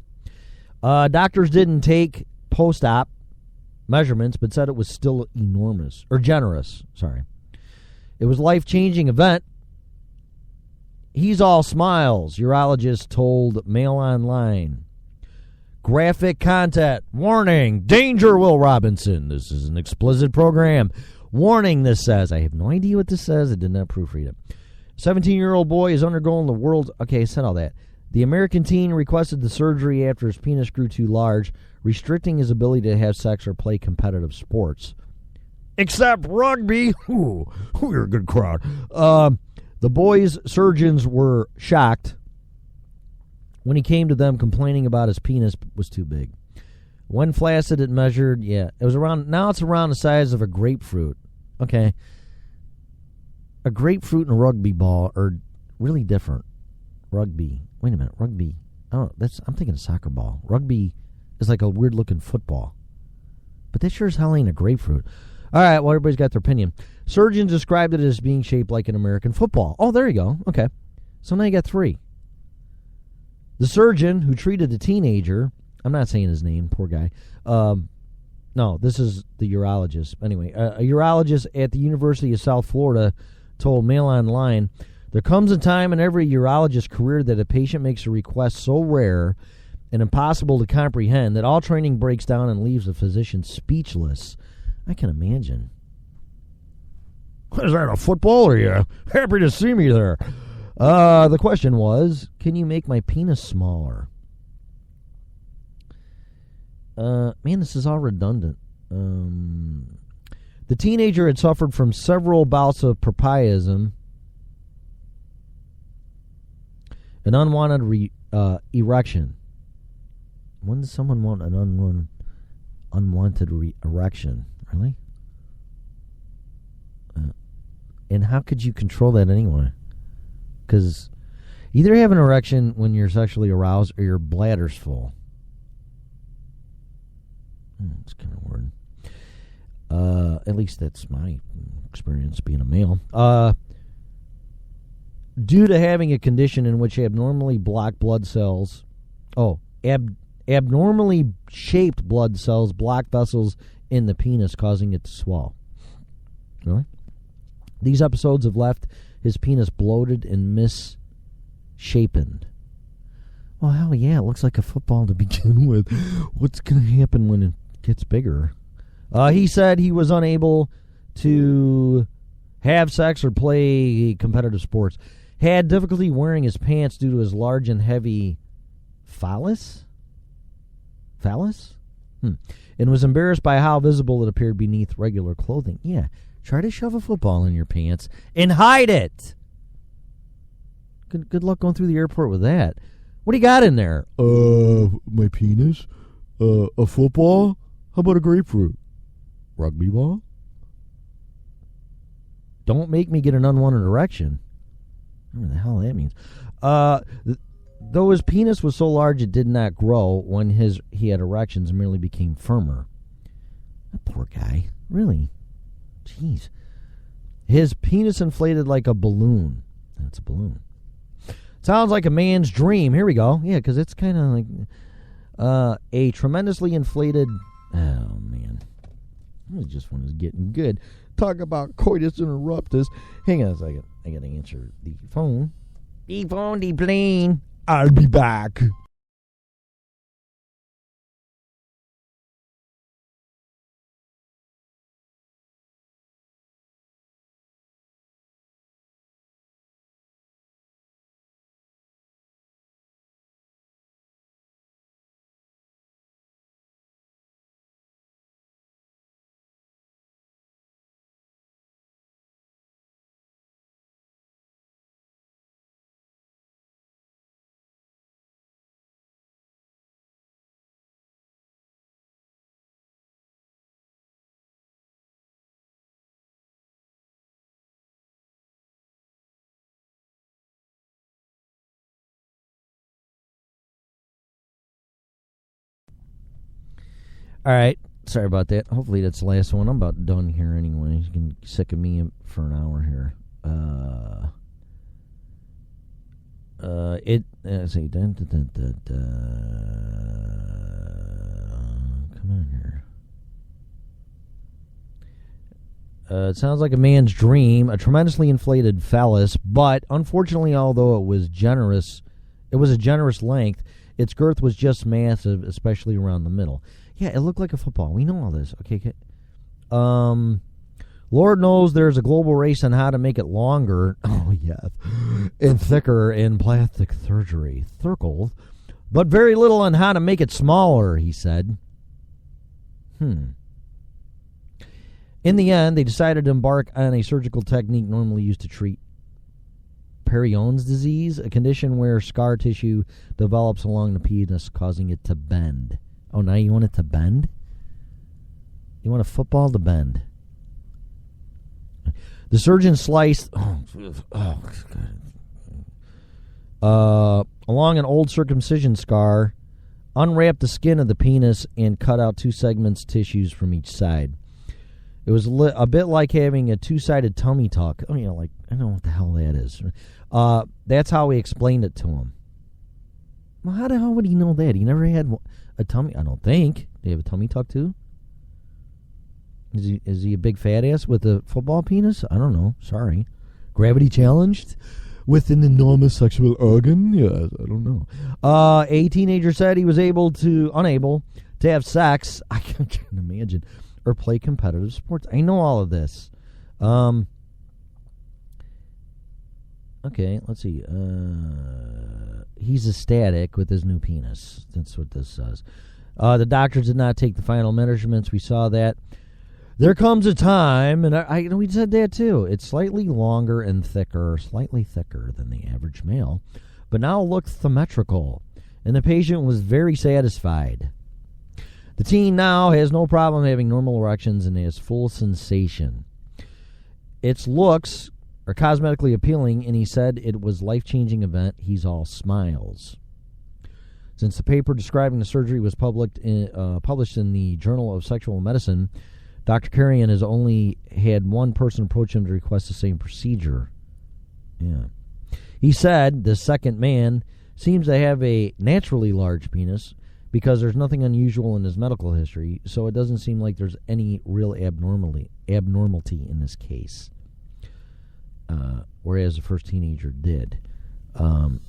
Doctors didn't take post-op measurements, but said it was still enormous, or generous, sorry. It was a life-changing event. He's all smiles, urologist told Mail Online. Graphic content. Warning. Danger, Will Robinson. This is an explicit program. Warning, this says. I have no idea what this says. I did not proofread it. 17-year-old boy is undergoing the world's... Okay, I said all that. The American teen requested the surgery after his penis grew too large, restricting his ability to have sex or play competitive sports. Except rugby. Ooh, we're a good crowd. The boy's surgeons were shocked when he came to them complaining about his penis was too big. When flaccid, it measured, it was around, now it's around the size of a grapefruit. Okay. A grapefruit and a rugby ball are really different. Rugby. Wait a minute. Rugby. Oh, I'm thinking of soccer ball. Rugby is like a weird looking football. But that sure as hell ain't a grapefruit. All right, well, everybody's got their opinion. Surgeons described it as being shaped like an American football. Oh, there you go. Okay. So now you got 3. The surgeon who treated the teenager, I'm not saying his name, poor guy. No, this is the urologist. Anyway, a urologist at the University of South Florida told Mail Online, there comes a time in every urologist's career that a patient makes a request so rare and impossible to comprehend that all training breaks down and leaves the physician speechless. I can imagine. Is that a football? Are you happy to see me there? The question was, can you make my penis smaller? Man, this is all redundant. The teenager had suffered from several bouts of priapism, an unwanted erection. When does someone want an unwanted erection? Really? And how could you control that anyway? Because either you have an erection when you're sexually aroused or your bladder's full. It's kind of weird. At least that's my experience being a male. Due to having a condition in which abnormally blocked blood cells... abnormally shaped blood cells block vessels in the penis, causing it to swell. Really? These episodes have left his penis bloated and misshapen. Well, hell yeah, it looks like a football to begin with. What's going to happen when it gets bigger? He said he was unable to have sex or play competitive sports. Had difficulty wearing his pants due to his large and heavy phallus? And was embarrassed by how visible it appeared beneath regular clothing. Yeah, try to shove a football in your pants and hide it. Good luck going through the airport with that. What do you got in there? My penis? A football? How about a grapefruit? Rugby ball? Don't make me get an unwanted erection. I don't know what the hell that means. Though his penis was so large it did not grow when he had erections, merely became firmer. That poor guy. Really? Jeez. His penis inflated like a balloon. That's a balloon. Sounds like a man's dream. Here we go. Yeah, because it's kind of like a tremendously inflated... Oh, man. This one is getting good. Talk about coitus interruptus. Hang on a second. I got to answer the phone. The phone, the plane. I'll be back. All right. Sorry about that. Hopefully that's the last one. I'm about done here anyway. You can get sick of me for an hour here. Let's see. Come on here. It sounds like a man's dream, a tremendously inflated phallus, but unfortunately, although it was a generous length, its girth was just massive, especially around the middle. Yeah, it looked like a football. We know all this. Okay. Lord knows there's a global race on how to make it longer, and thicker in plastic surgery, but very little on how to make it smaller, he said. In the end, they decided to embark on a surgical technique normally used to treat Perion's disease, a condition where scar tissue develops along the penis, causing it to bend. Oh, now you want it to bend? You want a football to bend? The surgeon sliced along an old circumcision scar, unwrapped the skin of the penis, and cut out 2 segments tissues from each side. It was a bit like having a 2-sided tummy tuck. I don't know what the hell that is. That's how he explained it to him. Well, how the hell would he know that? He never had a tummy. I don't think. Do you have a tummy tuck too? Is he a big fat ass with a football penis? I don't know. Sorry. Gravity challenged with an enormous sexual organ? Yes, I don't know. A teenager said he was unable to have sex. I can't imagine. Or play competitive sports. I know all of this. Okay, let's see. He's ecstatic with his new penis. That's what this says. The doctors did not take the final measurements. We saw that. There comes a time, and we said that too. It's slightly longer and thicker, slightly thicker than the average male, but now looks symmetrical, and the patient was very satisfied. The teen now has no problem having normal erections and has full sensation. Its looks are cosmetically appealing, and he said it was a life-changing event. He's all smiles. Since the paper describing the surgery was published in the Journal of Sexual Medicine, Dr. Carrion has only had one person approach him to request the same procedure. Yeah. He said the second man seems to have a naturally large penis because there's nothing unusual in his medical history, so it doesn't seem like there's any real abnormality in this case. Whereas the first teenager did. Son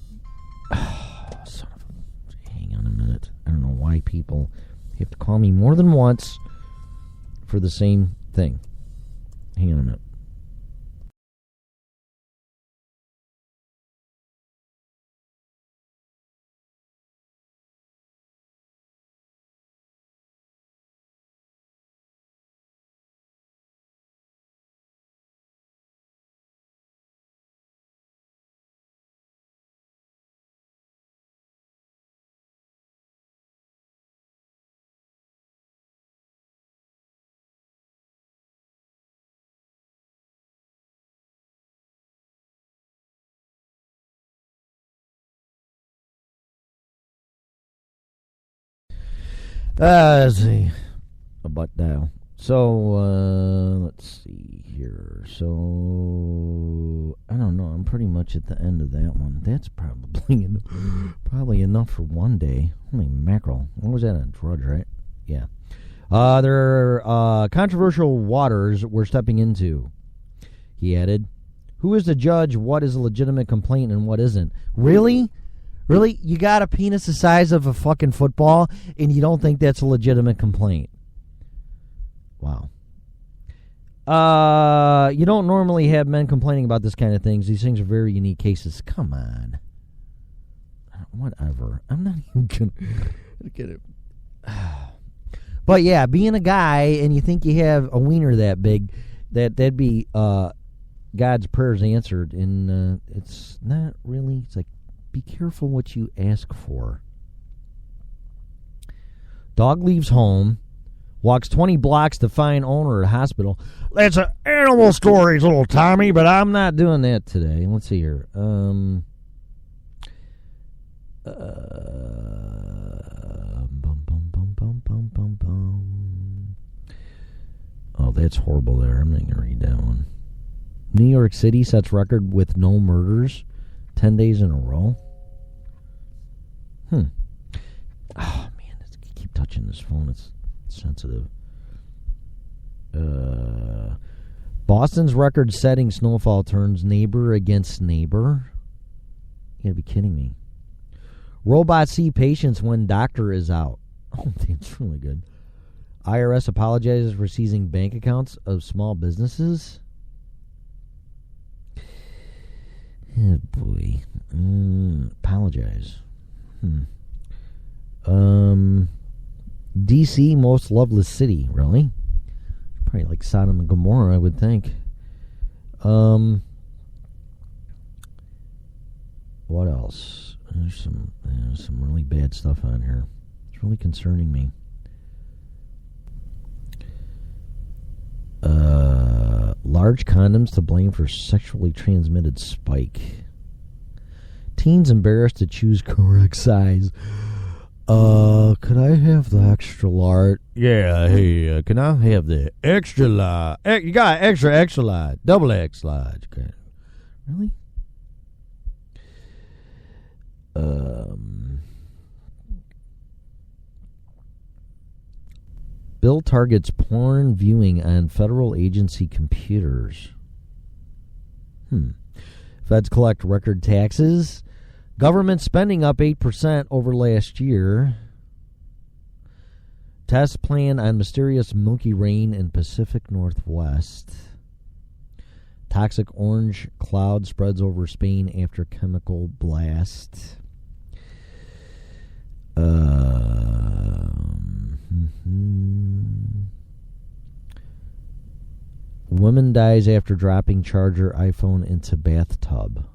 of a... Hang on a minute. I don't know why people have to call me more than once for the same thing. Hang on a minute. Let's see. A butt dial. So, let's see here. So, I don't know. I'm pretty much at the end of that one. That's probably enough for one day. Holy mackerel. What was that? A drudge, right? Yeah. There are controversial waters we're stepping into, he added. Who is to judge what is a legitimate complaint and what isn't? Really? Really? You got a penis the size of a fucking football and you don't think that's a legitimate complaint? Wow. You don't normally have men complaining about this kind of things. These things are very unique cases. Come on. Whatever. I'm not even going to get it. But yeah, being a guy and you think you have a wiener that big, that'd be God's prayers answered. And it's not really. It's like, be careful what you ask for. Dog leaves home, walks 20 blocks to find owner at hospital. That's an animal stories, little Tommy, but I'm not doing that today. Let's see here. Oh, that's horrible there. I'm not going to read that one. New York City sets record with no murders 10 days in a row. Oh, man. I keep touching this phone. It's sensitive. Boston's record-setting snowfall turns neighbor against neighbor. You gotta be kidding me. Robots see patients when doctor is out. Oh, that's really good. IRS apologizes for seizing bank accounts of small businesses. Oh, boy. Apologize. D.C., most loveless city. Really? Probably like Sodom and Gomorrah, I would think. What else? There's some really bad stuff on here. It's really concerning me. Large condoms to blame for sexually transmitted spike. Teens embarrassed to choose correct size. Could I have the extra large? Yeah, hey, can I have the extra large? You got extra large, double X large. Okay. Really? Bill targets porn viewing on federal agency computers. Feds collect record taxes. Government spending up 8% over last year. Test plan on mysterious milky rain in Pacific Northwest. Toxic orange cloud spreads over Spain after chemical blast. Woman dies after dropping charger iPhone into bathtub.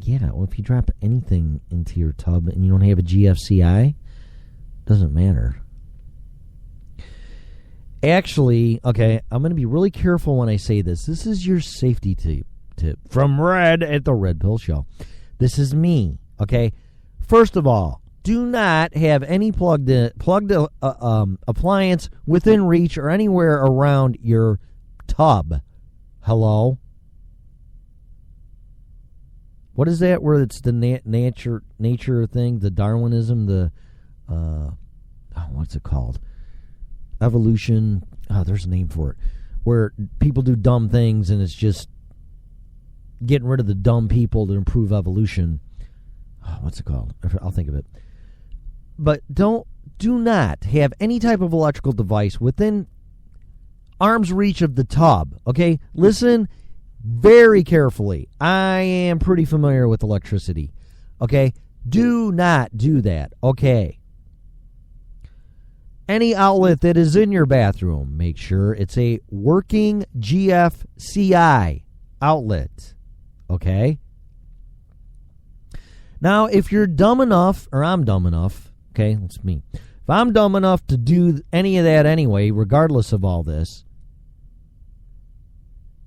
Yeah, well, if you drop anything into your tub and you don't have a GFCI, doesn't matter. Actually, okay, I'm going to be really careful when I say this. This is your safety tip from Red at the Red Pill Show. This is me, okay? First of all, do not have any plugged appliance within reach or anywhere around your tub. Hello? What is that where it's the nature thing, the Darwinism, the, what's it called? Evolution. There's a name for it. Where people do dumb things and it's just getting rid of the dumb people to improve evolution. What's it called? I'll think of it. But do not have any type of electrical device within arm's reach of the tub. Okay? Listen very carefully. I am pretty familiar with electricity. Okay? Do not do that. Okay? Any outlet that is in your bathroom, make sure it's a working GFCI outlet. Okay? Now, if you're dumb enough, or I'm dumb enough, okay, that's me. If I'm dumb enough to do any of that anyway, regardless of all this,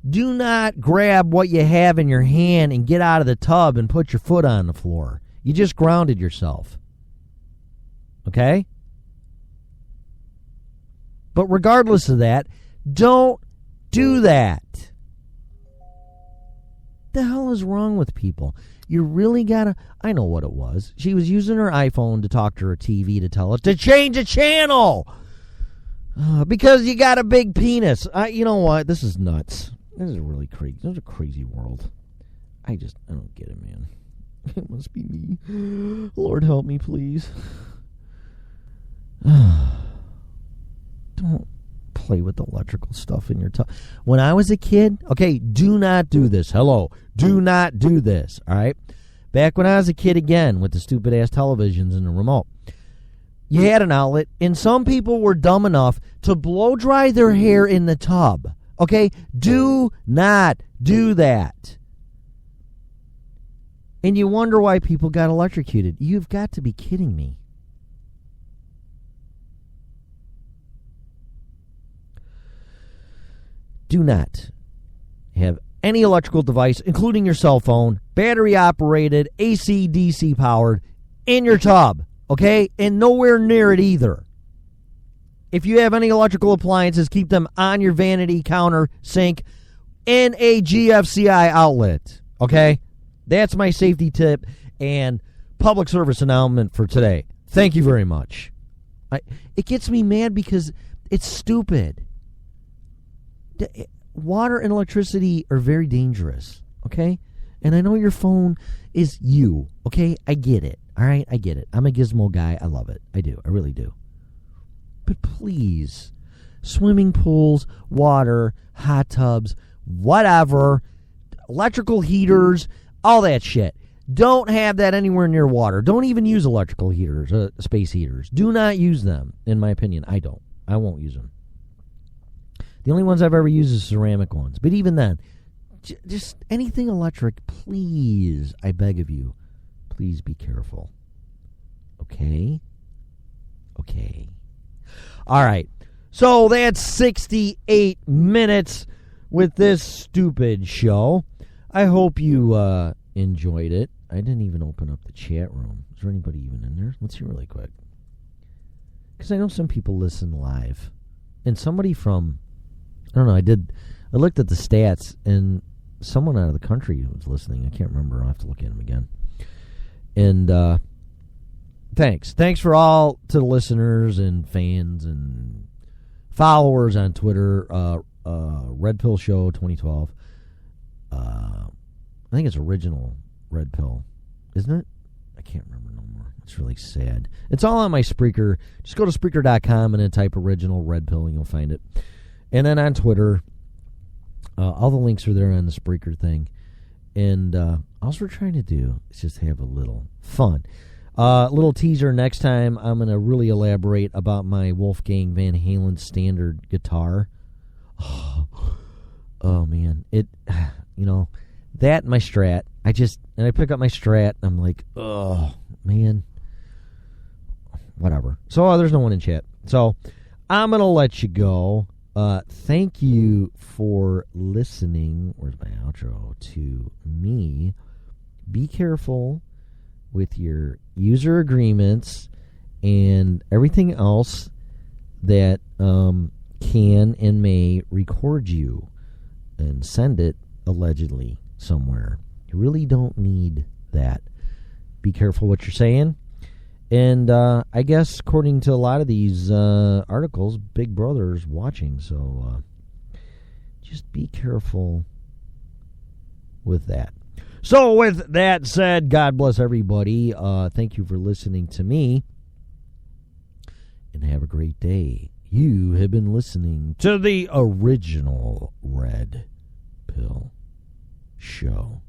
do not grab what you have in your hand and get out of the tub and put your foot on the floor. You just grounded yourself. Okay? But regardless of that, don't do that. The hell is wrong with people? You really gotta... I know what it was. She was using her iPhone to talk to her TV to tell it to change a channel. Because you got a big penis. You know what? This is nuts. This is really crazy. This is a crazy world. I don't get it, man. It must be me. Lord help me, please. Don't play with electrical stuff in your tub. When I was a kid, okay, do not do this. Hello. Do not do this, all right? Back when I was a kid again with the stupid-ass televisions and the remote, you had an outlet, and some people were dumb enough to blow-dry their hair in the tub, okay? Do not do that. And you wonder why people got electrocuted. You've got to be kidding me. Do not have any electrical device, including your cell phone, battery operated, AC, DC powered, in your tub, okay? And nowhere near it either. If you have any electrical appliances, keep them on your vanity counter sink in a GFCI outlet, okay? That's my safety tip and public service announcement for today. Thank you very much. It gets me mad because it's stupid. Water and electricity are very dangerous, okay? And I know your phone is you, okay? I get it. All right, I get it. I'm a gizmo guy. I love it. I do. I really do. But please, swimming pools, water, hot tubs, whatever, electrical heaters, all that shit. Don't have that anywhere near water. Don't even use electrical heaters, space heaters. Do not use them, in my opinion. I don't. I won't use them. The only ones I've ever used is ceramic ones. But even then, just anything electric, please, I beg of you, please be careful. Okay? Okay. All right. So that's 68 minutes with this stupid show. I hope you enjoyed it. I didn't even open up the chat room. Is there anybody even in there? Let's see really quick. Because I know some people listen live. And somebody from, I don't know, I looked at the stats, and someone out of the country was listening. I can't remember. I'll have to look at them again. And thanks. Thanks for all to the listeners and fans and followers on Twitter. Red Pill Show 2012. I think it's original Red Pill, isn't it? I can't remember no more. It's really sad. It's all on my Spreaker. Just go to Spreaker.com and then type original Red Pill and you'll find it. And then on Twitter, all the links are there on the Spreaker thing. And all we're trying to do is just have a little fun. Little teaser next time, I'm going to really elaborate about my Wolfgang Van Halen standard guitar. Oh man. It, that and my Strat. I pick up my Strat, and I'm like, oh, man. Whatever. So, there's no one in chat. So, I'm going to let you go. Thank you for listening. Where's my outro? To me. Be careful with your user agreements and everything else that can and may record you and send it allegedly somewhere. You really don't need that. Be careful what you're saying. And I guess according to a lot of these articles, Big Brother's watching. So just be careful with that. So with that said, God bless everybody. Thank you for listening to me. And have a great day. You have been listening to the original Red Pill Show.